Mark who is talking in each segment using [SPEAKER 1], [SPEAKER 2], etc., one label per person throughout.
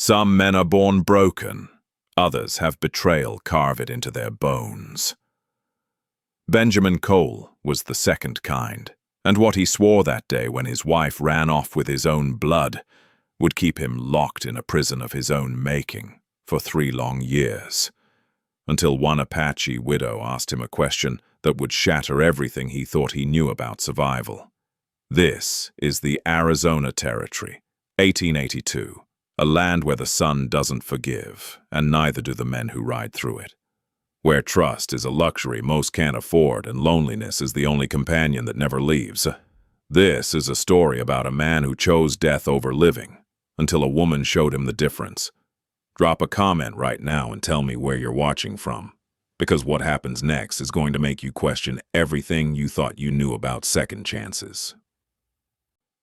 [SPEAKER 1] Some men are born broken, others have betrayal carve it into their bones. Benjamin Cole was the second kind, and what he swore that day when his wife ran off with his own blood would keep him locked in a prison of his own making for 3 long years, until one Apache widow asked him a question that would shatter everything he thought he knew about survival. This is the Arizona Territory, 1882, a land where the sun doesn't forgive, and neither do the men who ride through it. Where trust is a luxury most can't afford and loneliness is the only companion that never leaves. This is a story about a man who chose death over living, until a woman showed him the difference. Drop a comment right now and tell me where you're watching from, because what happens next is going to make you question everything you thought you knew about second chances.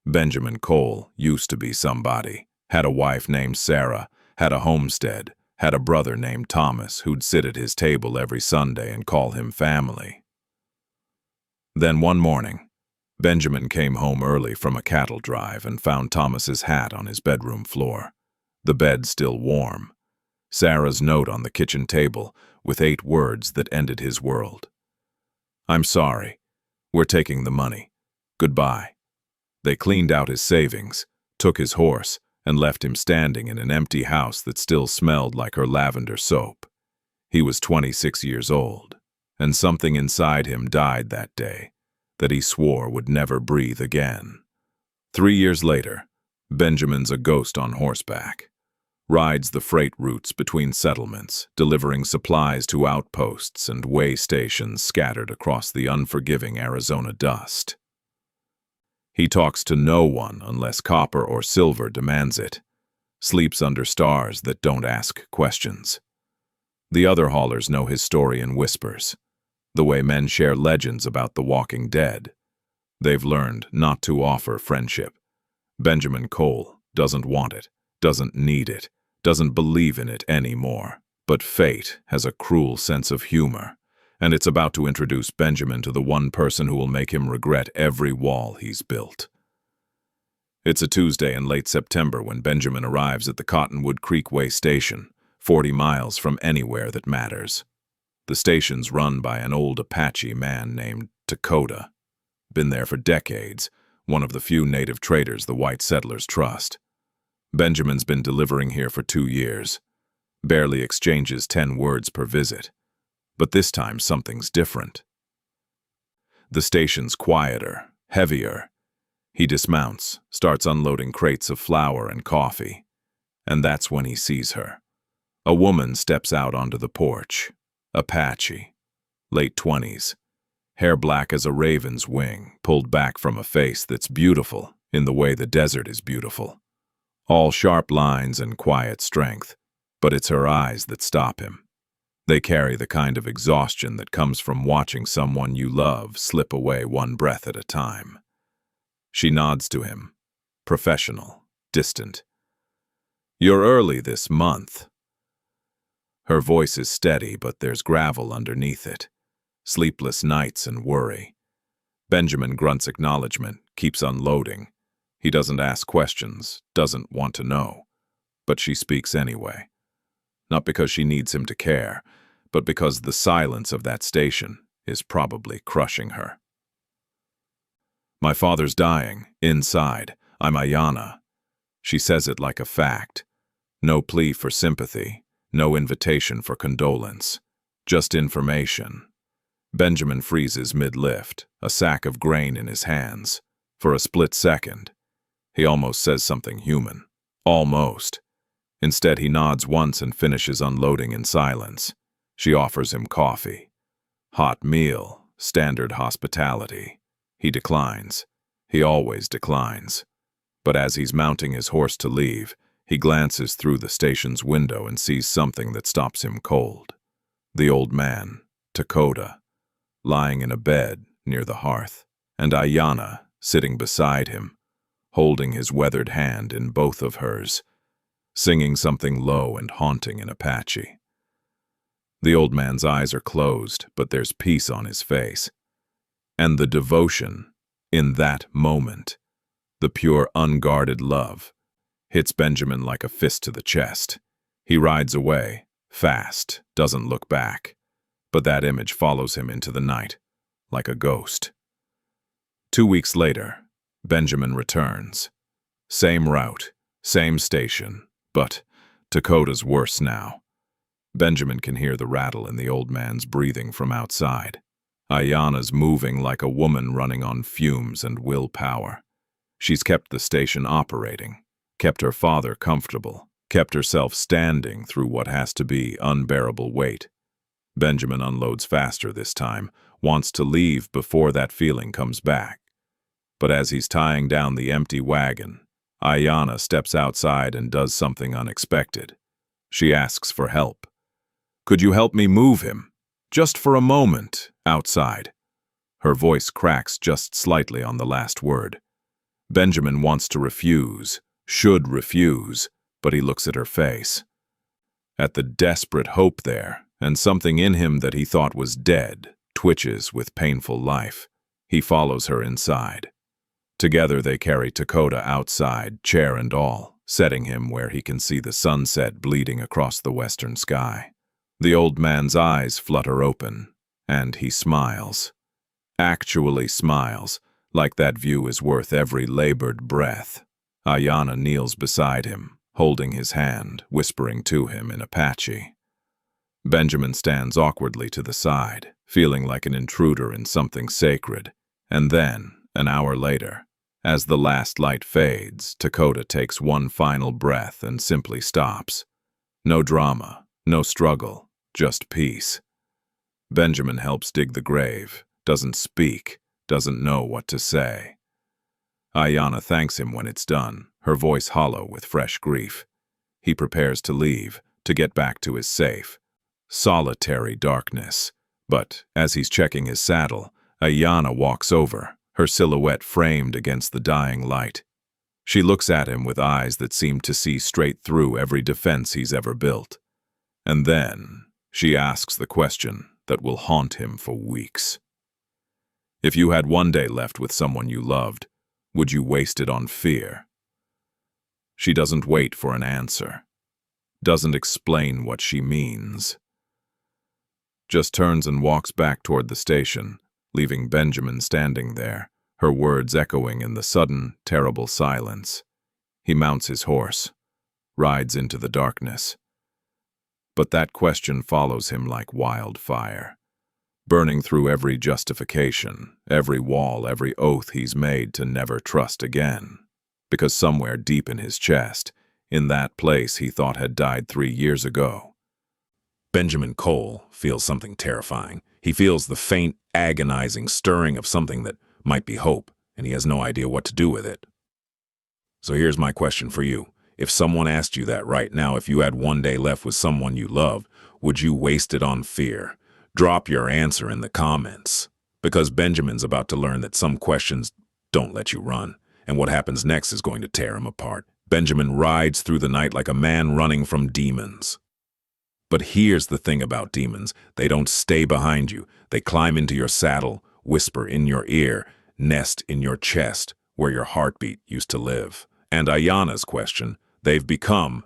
[SPEAKER 1] Benjamin Cole used to be somebody, had a wife named Sarah, had a homestead, had a brother named Thomas who'd sit at his table every Sunday and call him family. Then one morning, Benjamin came home early from a cattle drive and found Thomas's hat on his bedroom floor, the bed still warm, Sarah's note on the kitchen table with 8 words that ended his world. "I'm sorry. We're taking the money. Goodbye." They cleaned out his savings, took his horse, and left him standing in an empty house that still smelled like her lavender soap. He was 26 years old, and something inside him died that day that he swore would never breathe again. 3 years later, Benjamin's a ghost on horseback, rides the freight routes between settlements, delivering supplies to outposts and way stations scattered across the unforgiving Arizona dust. He talks to no one unless copper or silver demands it, sleeps under stars that don't ask questions. The other haulers know his story in whispers, the way men share legends about the walking dead. They've learned not to offer friendship. Benjamin Cole doesn't want it, doesn't need it, doesn't believe in it anymore. But fate has a cruel sense of humor, and it's about to introduce Benjamin to the one person who will make him regret every wall he's built. It's a Tuesday in late September when Benjamin arrives at the Cottonwood Creek Way Station, 40 miles from anywhere that matters. The station's run by an old Apache man named Dakota. Been there for decades, one of the few native traders the white settlers trust. Benjamin's been delivering here for 2 years, barely exchanges 10 words per visit. But this time something's different. The station's quieter, heavier. He dismounts, starts unloading crates of flour and coffee, and that's when he sees her. A woman steps out onto the porch. Apache, late 20s, hair black as a raven's wing, pulled back from a face that's beautiful in the way the desert is beautiful. All sharp lines and quiet strength, but it's her eyes that stop him. They carry the kind of exhaustion that comes from watching someone you love slip away one breath at a time. She nods to him, professional, distant. "You're early this month." Her voice is steady, but there's gravel underneath it. Sleepless nights and worry. Benjamin grunts acknowledgement, keeps unloading. He doesn't ask questions, doesn't want to know. But she speaks anyway. Not because she needs him to care, but because the silence of that station is probably crushing her. "My father's dying, inside. I'm Ayanna." She says it like a fact. No plea for sympathy, no invitation for condolence, just information. Benjamin freezes mid-lift, a sack of grain in his hands. For a split second, he almost says something human. Almost. Instead, he nods once and finishes unloading in silence. She offers him coffee. Hot meal, standard hospitality. He declines. He always declines. But as he's mounting his horse to leave, he glances through the station's window and sees something that stops him cold. The old man, Dakota, lying in a bed near the hearth, and Ayanna sitting beside him, holding his weathered hand in both of hers, singing something low and haunting in Apache. The old man's eyes are closed, but there's peace on his face. And the devotion, in that moment, the pure unguarded love, hits Benjamin like a fist to the chest. He rides away, fast, doesn't look back. But that image follows him into the night, like a ghost. 2 weeks later, Benjamin returns. Same route, same station, but Dakota's worse now. Benjamin can hear the rattle in the old man's breathing from outside. Ayanna's moving like a woman running on fumes and willpower. She's kept the station operating, kept her father comfortable, kept herself standing through what has to be unbearable weight. Benjamin unloads faster this time, wants to leave before that feeling comes back. But as he's tying down the empty wagon, Ayanna steps outside and does something unexpected. She asks for help. "Could you help me move him? Just for a moment, outside." Her voice cracks just slightly on the last word. Benjamin wants to refuse, should refuse, but he looks at her face. At the desperate hope there, and something in him that he thought was dead twitches with painful life. He follows her inside. Together they carry Dakota outside, chair and all, setting him where he can see the sunset bleeding across the western sky. The old man's eyes flutter open, and he smiles. Actually smiles, like that view is worth every labored breath. Ayanna kneels beside him, holding his hand, whispering to him in Apache. Benjamin stands awkwardly to the side, feeling like an intruder in something sacred. And then, an hour later, as the last light fades, Dakota takes one final breath and simply stops. No drama, no struggle, just peace. Benjamin helps dig the grave, doesn't speak, doesn't know what to say. Ayanna thanks him when it's done, her voice hollow with fresh grief. He prepares to leave, to get back to his safe, solitary darkness. But as he's checking his saddle, Ayanna walks over, her silhouette framed against the dying light. She looks at him with eyes that seem to see straight through every defense he's ever built. And then she asks the question that will haunt him for weeks. If you had one day left with someone you loved, would you waste it on fear? She doesn't wait for an answer, doesn't explain what she means. Just turns and walks back toward the station, leaving Benjamin standing there, her words echoing in the sudden, terrible silence. He mounts his horse, rides into the darkness. But that question follows him like wildfire, burning through every justification, every wall, every oath he's made to never trust again. Because somewhere deep in his chest, in that place he thought had died 3 years ago, Benjamin Cole feels something terrifying. He feels the faint, agonizing stirring of something that might be hope, and he has no idea what to do with it. So here's my question for you. If someone asked you that right now, if you had one day left with someone you loved, would you waste it on fear? Drop your answer in the comments. Because Benjamin's about to learn that some questions don't let you run, and what happens next is going to tear him apart. Benjamin rides through the night like a man running from demons. But here's the thing about demons. They don't stay behind you. They climb into your saddle, whisper in your ear, nest in your chest, where your heartbeat used to live. And Ayanna's question, they've become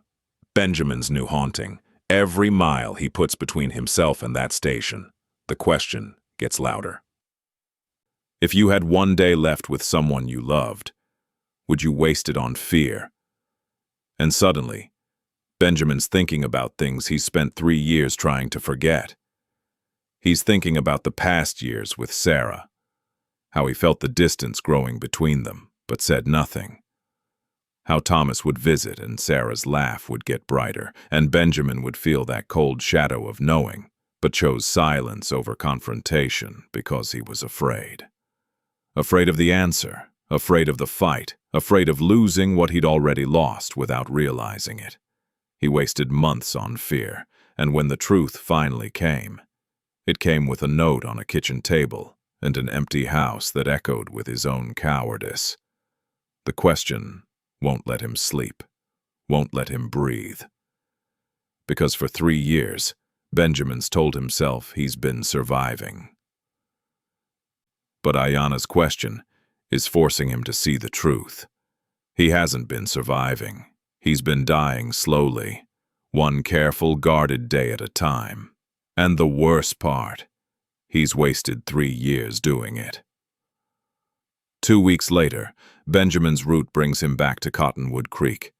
[SPEAKER 1] Benjamin's new haunting. Every mile he puts between himself and that station, the question gets louder. If you had one day left with someone you loved, would you waste it on fear? And suddenly, Benjamin's thinking about things he's spent 3 years trying to forget. He's thinking about the past years with Sarah, how he felt the distance growing between them, but said nothing. How Thomas would visit and Sarah's laugh would get brighter, and Benjamin would feel that cold shadow of knowing, but chose silence over confrontation because he was afraid. Afraid of the answer, afraid of the fight, afraid of losing what he'd already lost without realizing it. He wasted months on fear, and when the truth finally came, it came with a note on a kitchen table and an empty house that echoed with his own cowardice. The question won't let him sleep, won't let him breathe. Because for 3 years, Benjamin's told himself he's been surviving. But Ayanna's question is forcing him to see the truth. He hasn't been surviving. He's been dying slowly, one careful, guarded day at a time. And the worst part, he's wasted 3 years doing it. 2 weeks later, Benjamin's route brings him back to Cottonwood Creek.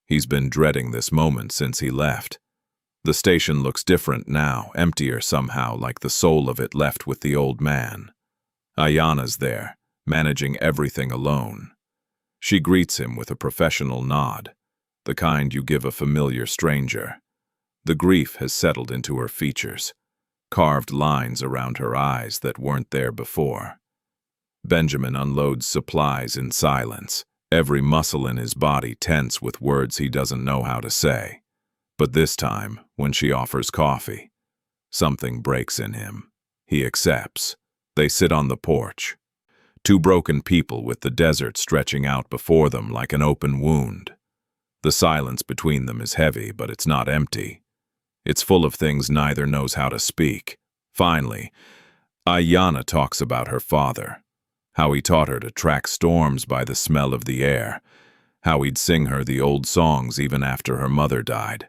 [SPEAKER 1] He's been dreading this moment since he left. The station looks different now, emptier somehow, like the soul of it left with the old man. Ayanna's there, managing everything alone. She greets him with a professional nod, the kind you give a familiar stranger. The grief has settled into her features, carved lines around her eyes that weren't there before. Benjamin unloads supplies in silence, every muscle in his body tense with words he doesn't know how to say. But this time, when she offers coffee, something breaks in him. He accepts. They sit on the porch. Two broken people with the desert stretching out before them like an open wound. The silence between them is heavy, but it's not empty. It's full of things neither knows how to speak. Finally, Ayanna talks about her father, how he taught her to track storms by the smell of the air, how he'd sing her the old songs even after her mother died,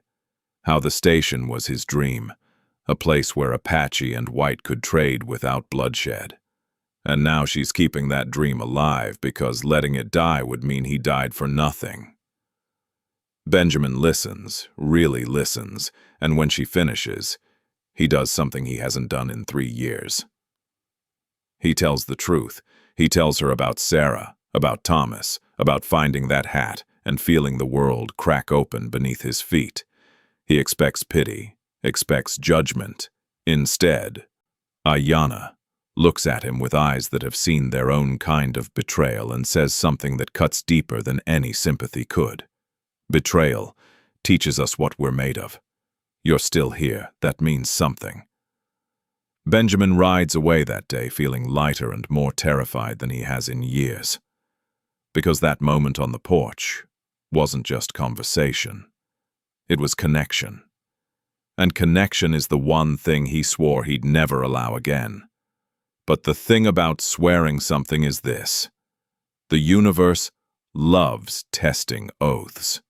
[SPEAKER 1] how the station was his dream, a place where Apache and white could trade without bloodshed. And now she's keeping that dream alive because letting it die would mean he died for nothing. Benjamin listens, really listens, and when she finishes, he does something he hasn't done in 3 years. He tells the truth. He tells her about Sarah, about Thomas, about finding that hat and feeling the world crack open beneath his feet. He expects pity, expects judgment. Instead, Ayanna looks at him with eyes that have seen their own kind of betrayal and says something that cuts deeper than any sympathy could. Betrayal teaches us what we're made of. You're still here. That means something. Benjamin rides away that day feeling lighter and more terrified than he has in years. Because that moment on the porch wasn't just conversation. It was connection. And connection is the one thing he swore he'd never allow again. But the thing about swearing something is this: the universe loves testing oaths.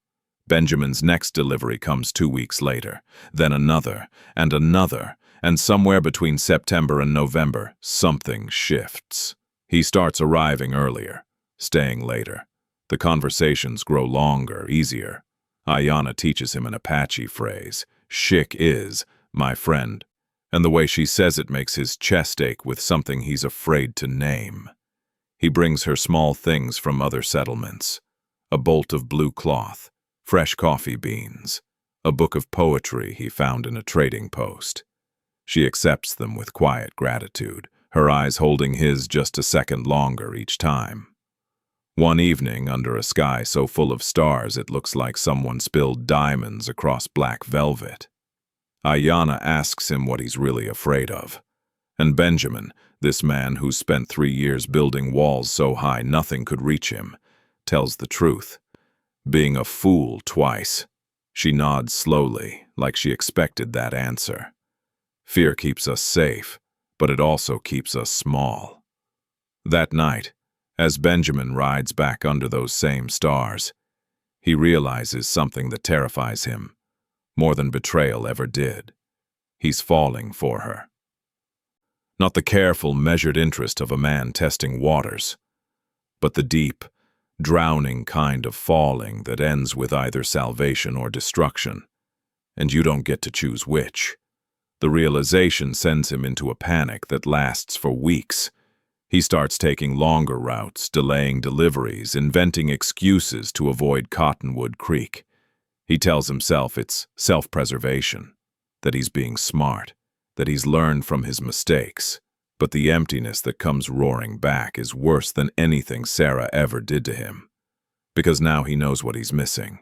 [SPEAKER 1] Benjamin's next delivery comes 2 weeks later, then another, and somewhere between September and November, something shifts. He starts arriving earlier, staying later. The conversations grow longer, easier. Ayanna teaches him an Apache phrase, "Shik is, my friend," and the way she says it makes his chest ache with something he's afraid to name. He brings her small things from other settlements: a bolt of blue cloth, fresh coffee beans, a book of poetry he found in a trading post. She accepts them with quiet gratitude, her eyes holding his just a second longer each time. One evening, under a sky so full of stars it looks like someone spilled diamonds across black velvet, Ayanna asks him what he's really afraid of. And Benjamin, this man who's spent 3 years building walls so high nothing could reach him, tells the truth. Being a fool twice. She nods slowly, like she expected that answer. Fear keeps us safe, but it also keeps us small. That night, as Benjamin rides back under those same stars, he realizes something that terrifies him, more than betrayal ever did. He's falling for her. Not the careful, measured interest of a man testing waters, but the deep, drowning kind of falling that ends with either salvation or destruction, and you don't get to choose which. The realization sends him into a panic that lasts for weeks. He starts taking longer routes, delaying deliveries, inventing excuses to avoid Cottonwood Creek. He tells himself it's self-preservation, that he's being smart, that he's learned from his mistakes. But the emptiness that comes roaring back is worse than anything Sarah ever did to him. Because now he knows what he's missing.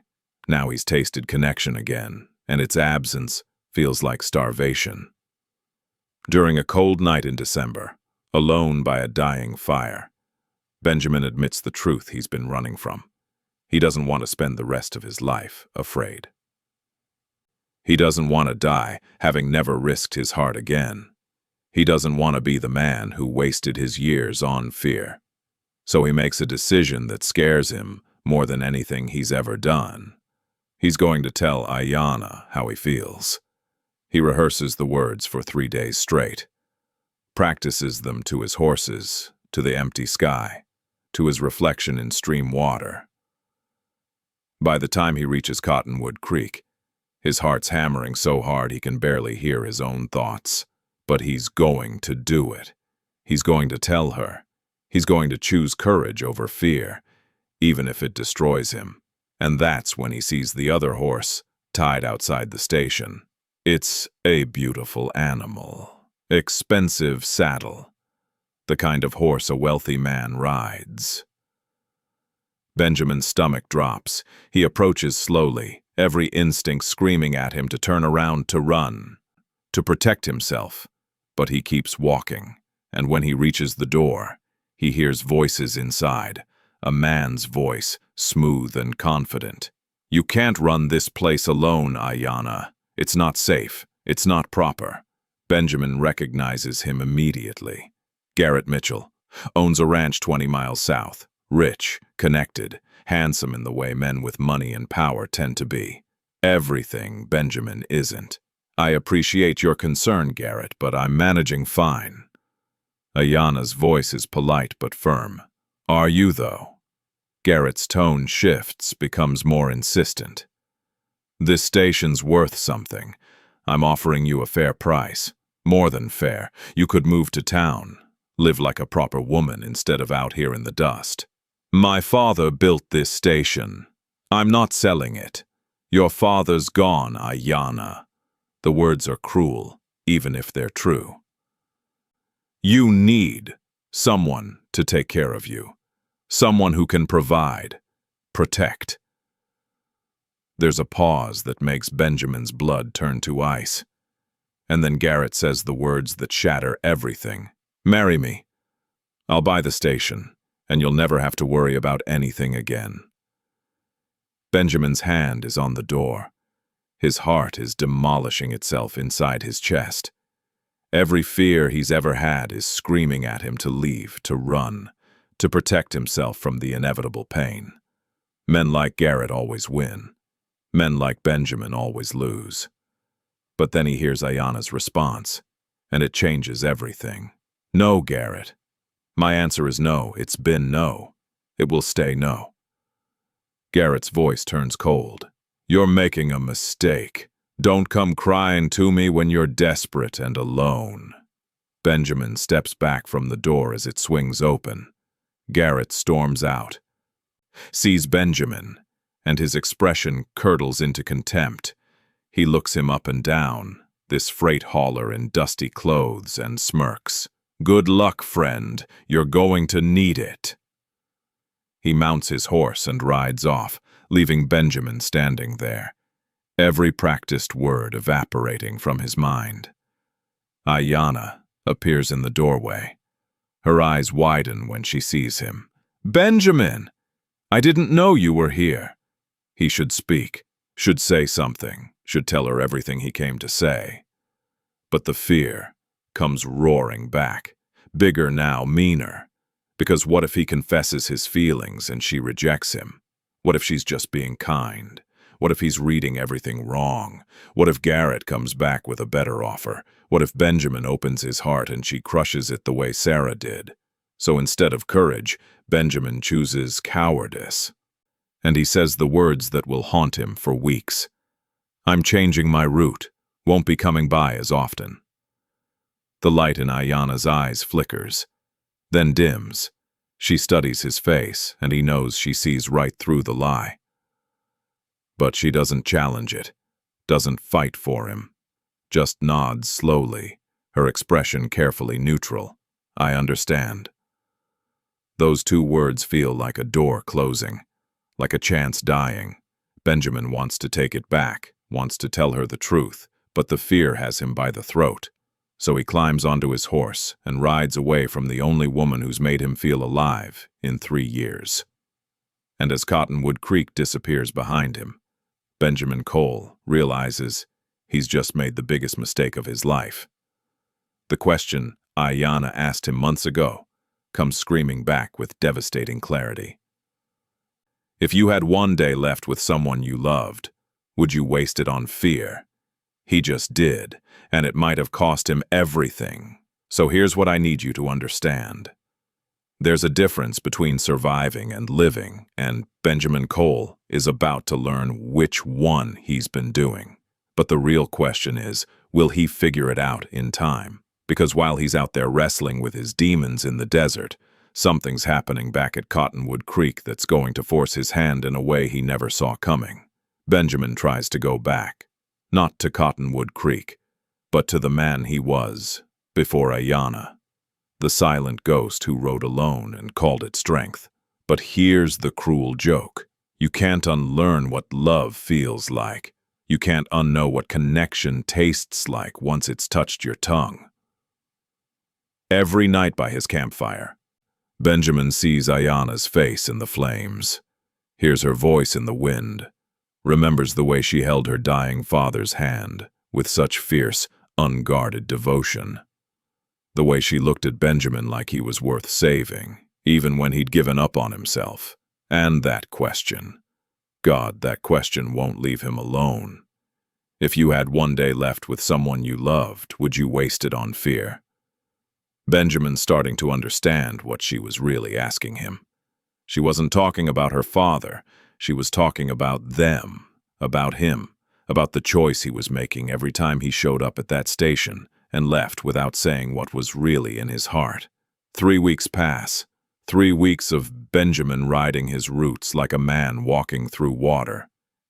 [SPEAKER 1] Now he's tasted connection again, and its absence feels like starvation. During a cold night in December, alone by a dying fire, Benjamin admits the truth he's been running from. He doesn't want to spend the rest of his life afraid. He doesn't want to die, having never risked his heart again. He doesn't want to be the man who wasted his years on fear. So he makes a decision that scares him more than anything he's ever done. He's going to tell Ayanna how he feels. He rehearses the words for 3 days straight, practices them to his horses, to the empty sky, to his reflection in stream water. By the time he reaches Cottonwood Creek, his heart's hammering so hard he can barely hear his own thoughts. But he's going to do it. He's going to tell her. He's going to choose courage over fear, even if it destroys him. And that's when he sees the other horse tied outside the station. It's a beautiful animal. Expensive saddle. The kind of horse a wealthy man rides. Benjamin's stomach drops. He approaches slowly, every instinct screaming at him to turn around, to run, to protect himself. But he keeps walking, and when he reaches the door, he hears voices inside, a man's voice, smooth and confident. "You can't run this place alone, Ayanna. It's not safe. It's not proper." Benjamin recognizes him immediately. Garrett Mitchell owns a ranch 20 miles south, rich, connected, handsome in the way men with money and power tend to be. Everything Benjamin isn't. "I appreciate your concern, Garrett, but I'm managing fine." Ayanna's voice is polite but firm. "Are you, though?" Garrett's tone shifts, becomes more insistent. "This station's worth something. I'm offering you a fair price. More than fair. You could move to town, live like a proper woman instead of out here in the dust. My father built this station. I'm not selling it. Your father's gone, Ayanna." The words are cruel, even if they're true. You need someone to take care of you. Someone who can provide, protect. There's a pause that makes Benjamin's blood turn to ice. And then Garrett says the words that shatter everything. "Marry me. I'll buy the station, and you'll never have to worry about anything again." Benjamin's hand is on the door. His heart is demolishing itself inside his chest. Every fear he's ever had is screaming at him to leave, to run, to protect himself from the inevitable pain. Men like Garrett always win. Men like Benjamin always lose. But then he hears Ayanna's response, and it changes everything. "No, Garrett. My answer is no. It's been no. It will stay no." Garrett's voice turns cold. "You're making a mistake. Don't come crying to me when you're desperate and alone." Benjamin steps back from the door as it swings open. Garrett storms out, sees Benjamin, and his expression curdles into contempt. He looks him up and down, this freight hauler in dusty clothes, and smirks. "Good luck, friend. You're going to need it." He mounts his horse and rides off, leaving Benjamin standing there, every practiced word evaporating from his mind. Ayanna appears in the doorway. Her eyes widen when she sees him. "Benjamin! I didn't know you were here." He should speak, should say something, should tell her everything he came to say. But the fear comes roaring back, bigger now, meaner. Because what if he confesses his feelings and she rejects him? What if she's just being kind? What if he's reading everything wrong? What if Garrett comes back with a better offer? What if Benjamin opens his heart and she crushes it the way Sarah did? So instead of courage, Benjamin chooses cowardice. And he says the words that will haunt him for weeks. "I'm changing my route, won't be coming by as often." The light in Ayanna's eyes flickers, then dims. She studies his face, and he knows she sees right through the lie. But she doesn't challenge it, doesn't fight for him, just nods slowly, her expression carefully neutral. "I understand." Those two words feel like a door closing, like a chance dying. Benjamin wants to take it back, wants to tell her the truth, but the fear has him by the throat. So he climbs onto his horse and rides away from the only woman who's made him feel alive in 3 years. And as Cottonwood Creek disappears behind him, Benjamin Cole realizes he's just made the biggest mistake of his life. The question Ayanna asked him months ago comes screaming back with devastating clarity. If you had one day left with someone you loved, Would you waste it on fear? He just did, and it might have cost him everything. So here's what I need you to understand. There's a difference between surviving and living, and Benjamin Cole is about to learn which one he's been doing. But the real question is, will he figure it out in time? Because while he's out there wrestling with his demons in the desert, something's happening back at Cottonwood Creek that's going to force his hand in a way he never saw coming. Benjamin tries to go back, not to Cottonwood Creek, but to the man he was before Ayanna, the silent ghost who rode alone and called it strength. But here's the cruel joke. You can't unlearn what love feels like. You can't unknow what connection tastes like once it's touched your tongue. Every night by his campfire, Benjamin sees Ayanna's face in the flames, hears her voice in the wind, remembers the way she held her dying father's hand with such fierce, unguarded devotion. The way she looked at Benjamin like he was worth saving, even when he'd given up on himself. And that question. God, that question won't leave him alone. If you had one day left with someone you loved, would you waste it on fear? Benjamin's starting to understand what she was really asking him. She wasn't talking about her father. She was talking about them, about him, about the choice he was making every time he showed up at that station and left without saying what was really in his heart. 3 weeks pass. 3 weeks of Benjamin riding his roots like a man walking through water.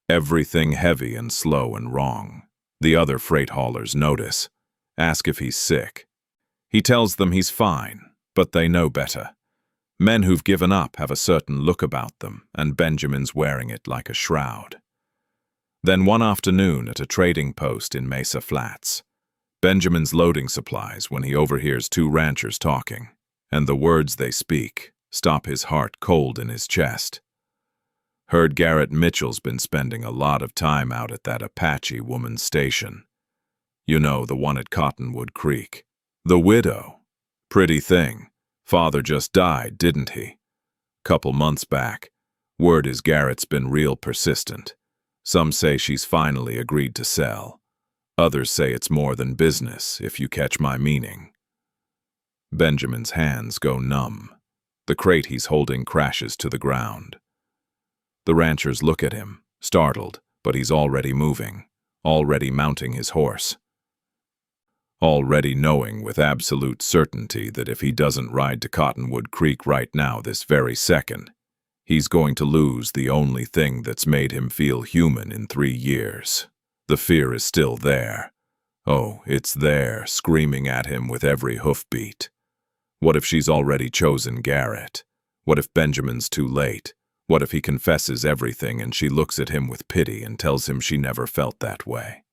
[SPEAKER 1] Everything heavy and slow and wrong. The other freight haulers notice, ask if he's sick. He tells them he's fine, but they know better. Men who've given up have a certain look about them, and Benjamin's wearing it like a shroud. Then one afternoon at a trading post in Mesa Flats, Benjamin's loading supplies when he overhears 2 ranchers talking, and the words they speak stop his heart cold in his chest. Heard Garrett Mitchell's been spending a lot of time out at that Apache woman's station. You know, the one at Cottonwood Creek. The widow. Pretty thing. Father just died, didn't he? Couple months back. Word is Garrett's been real persistent. Some say she's finally agreed to sell. Others say it's more than business, if you catch my meaning. Benjamin's hands go numb. The crate he's holding crashes to the ground. The ranchers look at him, startled, but he's already moving, already mounting his horse. Already knowing with absolute certainty that if he doesn't ride to Cottonwood Creek right now this very second, he's going to lose the only thing that's made him feel human in 3 years. The fear is still there. Oh, it's there, screaming at him with every hoofbeat. What if she's already chosen Garrett? What if Benjamin's too late? What if he confesses everything and she looks at him with pity and tells him she never felt that way?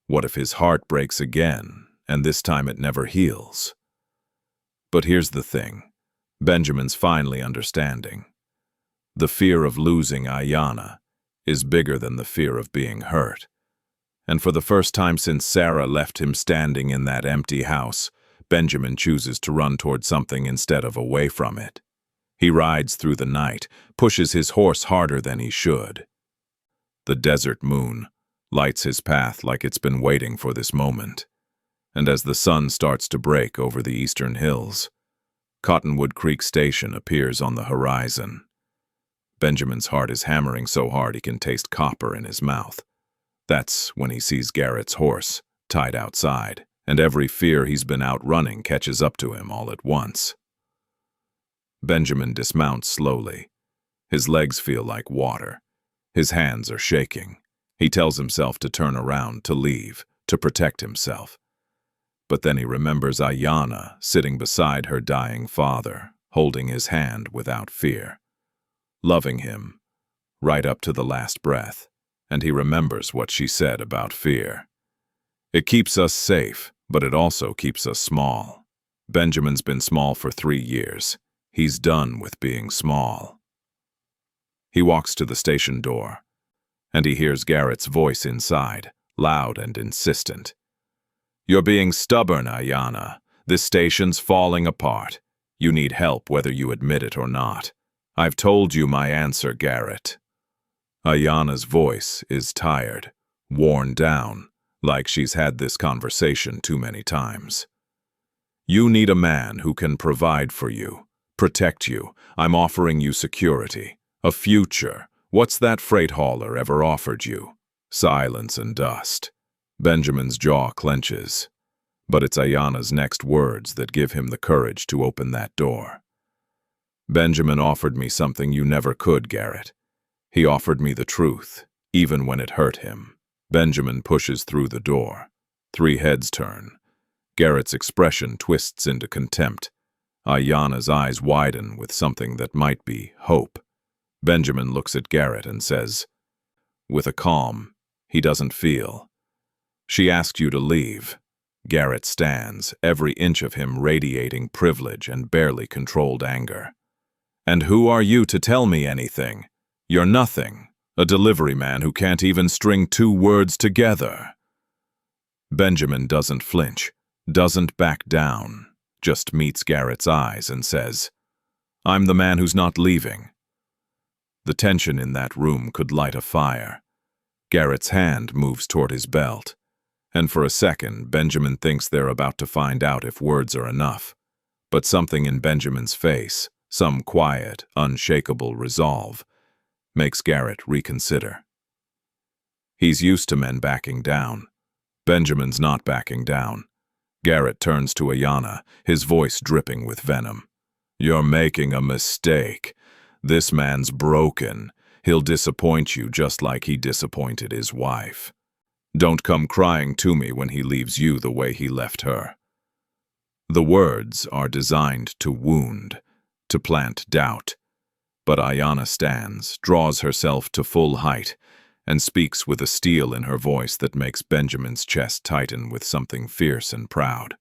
[SPEAKER 1] What if his heart breaks again, and this time it never heals? But here's the thing. Benjamin's finally understanding. The fear of losing Ayanna is bigger than the fear of being hurt. And for the first time since Sarah left him standing in that empty house, Benjamin chooses to run toward something instead of away from it. He rides through the night, pushes his horse harder than he should. The desert moon lights his path like it's been waiting for this moment. And as the sun starts to break over the eastern hills, Cottonwood Creek Station appears on the horizon. Benjamin's heart is hammering so hard he can taste copper in his mouth. That's when he sees Garrett's horse, tied outside, and every fear he's been out running catches up to him all at once. Benjamin dismounts slowly. His legs feel like water. His hands are shaking. He tells himself to turn around, to leave, to protect himself. But then he remembers Ayanna sitting beside her dying father, holding his hand without fear, loving him, right up to the last breath, and he remembers what she said about fear. It keeps us safe, but it also keeps us small. Benjamin's been small for 3 years. He's done with being small. He walks to the station door, and he hears Garrett's voice inside, loud and insistent. "You're being stubborn, Ayanna. This station's falling apart. You need help whether you admit it or not. I've told you my answer, Garrett." Ayana's voice is tired, worn down, like she's had this conversation too many times. You need a man who can provide for you, protect you. I'm offering you security, a future. What's that freight hauler ever offered you? Silence and dust. Benjamin's jaw clenches. But it's Ayana's next words that give him the courage to open that door. Benjamin offered me something you never could, Garrett. He offered me the truth, even when it hurt him. Benjamin pushes through the door. 3 heads turn. Garrett's expression twists into contempt. Ayana's eyes widen with something that might be hope. Benjamin looks at Garrett and says, with a calm he doesn't feel, "She asked you to leave." Garrett stands, every inch of him radiating privilege and barely controlled anger. "And who are you to tell me anything? You're nothing, a delivery man who can't even string 2 words together." Benjamin doesn't flinch, doesn't back down, just meets Garrett's eyes and says, "I'm the man who's not leaving." The tension in that room could light a fire. Garrett's hand moves toward his belt, and for a second Benjamin thinks they're about to find out if words are enough. But something in Benjamin's face, some quiet, unshakable resolve, makes Garrett reconsider. He's used to men backing down. Benjamin's not backing down. Garrett turns to Ayana, his voice dripping with venom. "You're making a mistake. This man's broken. He'll disappoint you just like he disappointed his wife. Don't come crying to me when he leaves you the way he left her." The words are designed to wound, to plant doubt. But Ayana stands, draws herself to full height, and speaks with a steel in her voice that makes Benjamin's chest tighten with something fierce and proud.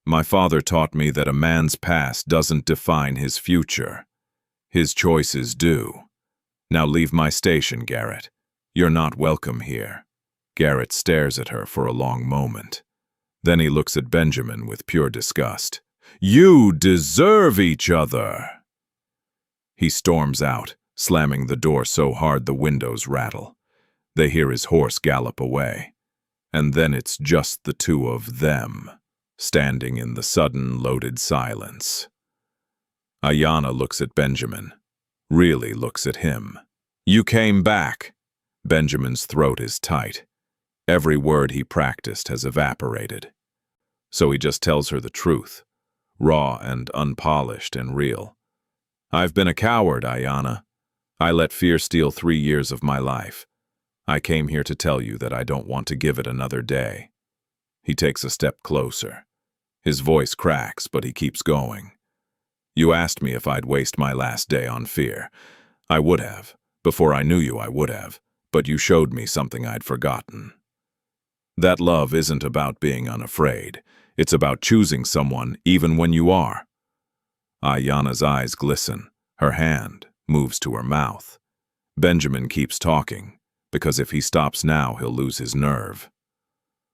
[SPEAKER 1] "My father taught me that a man's past doesn't define his future. His choices do. Now leave my station, Garrett. You're not welcome here." Garrett stares at her for a long moment. Then he looks at Benjamin with pure disgust. "You deserve each other!" He storms out, slamming the door so hard the windows rattle. They hear his horse gallop away. And then it's just the 2 of them, standing in the sudden, loaded silence. Ayana looks at Benjamin, really looks at him. "You came back." Benjamin's throat is tight. Every word he practiced has evaporated. So he just tells her the truth, raw and unpolished and real. "I've been a coward, Ayana. I let fear steal 3 years of my life. I came here to tell you that I don't want to give it another day." He takes a step closer. His voice cracks, but he keeps going. "You asked me if I'd waste my last day on fear. I would have. Before I knew you, I would have. But you showed me something I'd forgotten. That love isn't about being unafraid. It's about choosing someone even when you are." Ayana's eyes glisten. Her hand moves to her mouth. Benjamin keeps talking, because if he stops now, he'll lose his nerve.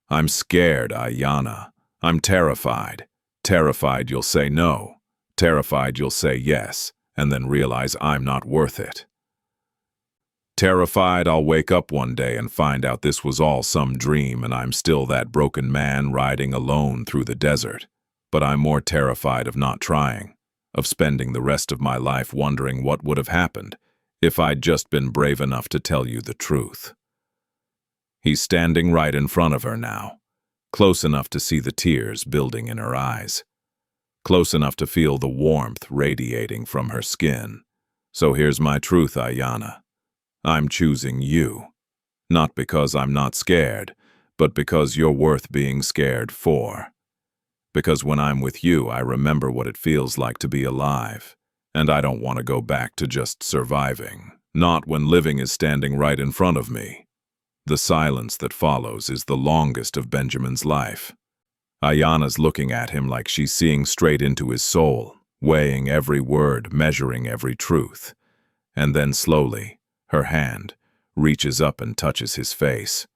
[SPEAKER 1] "I'm scared, Ayana. I'm terrified. Terrified you'll say no. Terrified you'll say yes, and then realize I'm not worth it. Terrified I'll wake up one day and find out this was all some dream and I'm still that broken man riding alone through the desert. But I'm more terrified of not trying, of spending the rest of my life wondering what would have happened if I'd just been brave enough to tell you the truth." He's standing right in front of her now, close enough to see the tears building in her eyes, close enough to feel the warmth radiating from her skin. "So here's my truth, Ayana. I'm choosing you, not because I'm not scared, but because you're worth being scared for. Because when I'm with you, I remember what it feels like to be alive, and I don't want to go back to just surviving, not when living is standing right in front of me." The silence that follows is the longest of Benjamin's life. Ayana's looking at him like she's seeing straight into his soul, weighing every word, measuring every truth. And then slowly, her hand reaches up and touches his face,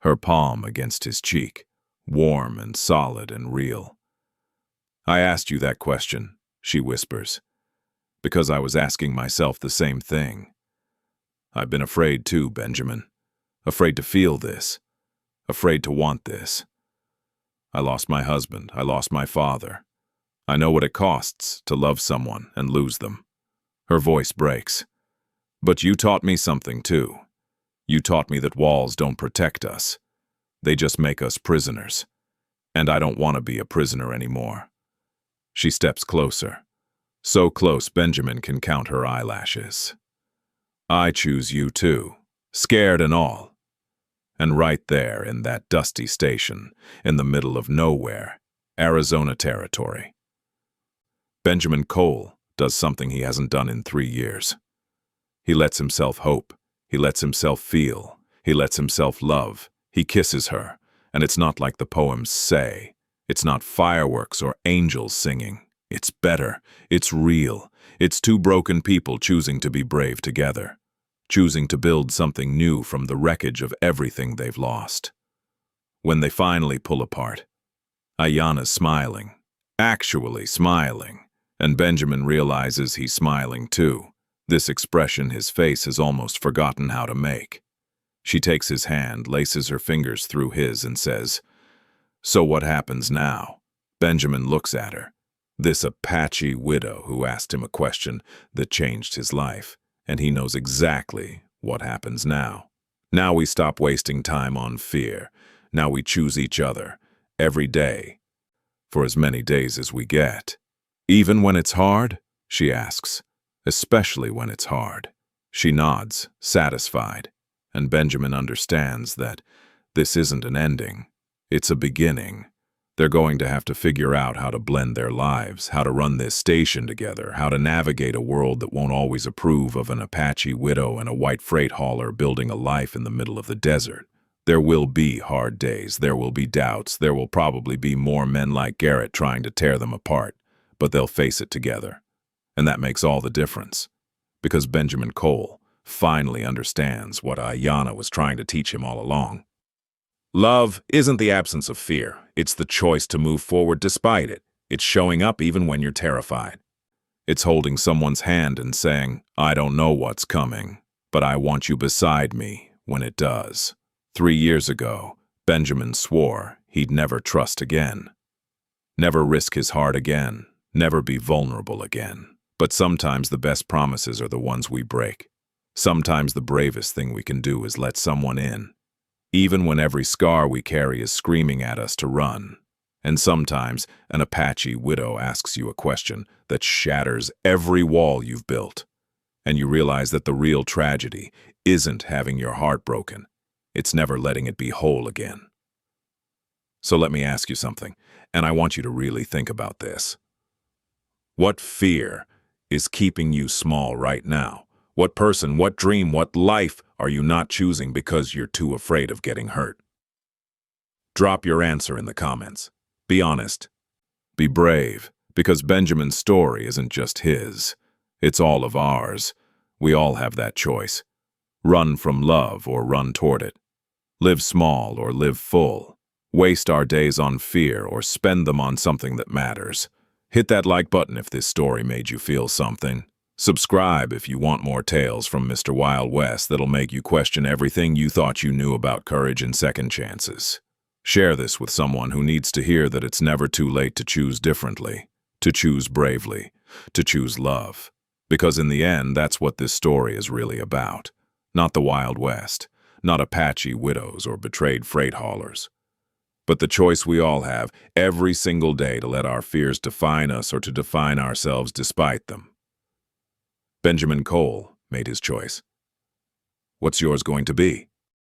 [SPEAKER 1] her palm against his cheek, warm and solid and real. "I asked you that question," she whispers, "because I was asking myself the same thing. I've been afraid too, Benjamin. Afraid to feel this. Afraid to want this. I lost my husband. I lost my father. I know what it costs to love someone and lose them. Her voice breaks. But you taught me something too. You taught me that walls don't protect us. They just make us prisoners. And I don't want to be a prisoner anymore. She steps closer. So close Benjamin can count her eyelashes. I choose you too, scared and all. And right there in that dusty station, in the middle of nowhere, Arizona territory, Benjamin Cole does something he hasn't done in 3 years. He lets himself hope. He lets himself feel. He lets himself love. He kisses her, and it's not like the poems say. It's not fireworks or angels singing. It's better. It's real. It's two broken people choosing to be brave together, choosing to build something new from the wreckage of everything they've lost. When they finally pull apart, Ayanna's smiling, actually smiling, and Benjamin realizes he's smiling too. This expression his face has almost forgotten how to make. She takes his hand, laces her fingers through his, and says, "So what happens now?" Benjamin looks at her, this Apache widow who asked him a question that changed his life, and he knows exactly what happens now. Now we stop wasting time on fear. Now we choose each other, every day, for as many days as we get. Even when it's hard? She asks. Especially when it's hard. She nods, satisfied, and Benjamin understands that this isn't an ending. It's a beginning. They're going to have to figure out how to blend their lives, how to run this station together, how to navigate a world that won't always approve of an Apache widow and a white freight hauler building a life in the middle of the desert. There will be hard days, there will be doubts, there will probably be more men like Garrett trying to tear them apart, but they'll face it together. And that makes all the difference, because Benjamin Cole finally understands what Ayanna was trying to teach him all along. Love isn't the absence of fear. It's the choice to move forward despite it. It's showing up even when you're terrified. It's holding someone's hand and saying, "I don't know what's coming, but I want you beside me when it does." 3 years ago, Benjamin swore he'd never trust again. Never risk his heart again. Never be vulnerable again. But sometimes the best promises are the ones we break. Sometimes the bravest thing we can do is let someone in, even when every scar we carry is screaming at us to run. And sometimes an Apache widow asks you a question that shatters every wall you've built. And you realize that the real tragedy isn't having your heart broken. It's never letting it be whole again. So let me ask you something, and I want you to really think about this. What fear is keeping you small right now? What person, what dream, what life are you not choosing because you're too afraid of getting hurt? Drop your answer in the comments. Be honest. Be brave, because Benjamin's story isn't just his. It's all of ours. We all have that choice. Run from love or run toward it. Live small or live full. Waste our days on fear or spend them on something that matters. Hit that like button if this story made you feel something. Subscribe if you want more tales from Mr. Wild West that'll make you question everything you thought you knew about courage and second chances. Share this with someone who needs to hear that it's never too late to choose differently, to choose bravely, to choose love. Because in the end, that's what this story is really about. Not the Wild West, not Apache widows or betrayed freight haulers, but the choice we all have every single day to let our fears define us or to define ourselves despite them. Benjamin Cole made his choice. What's yours going to be?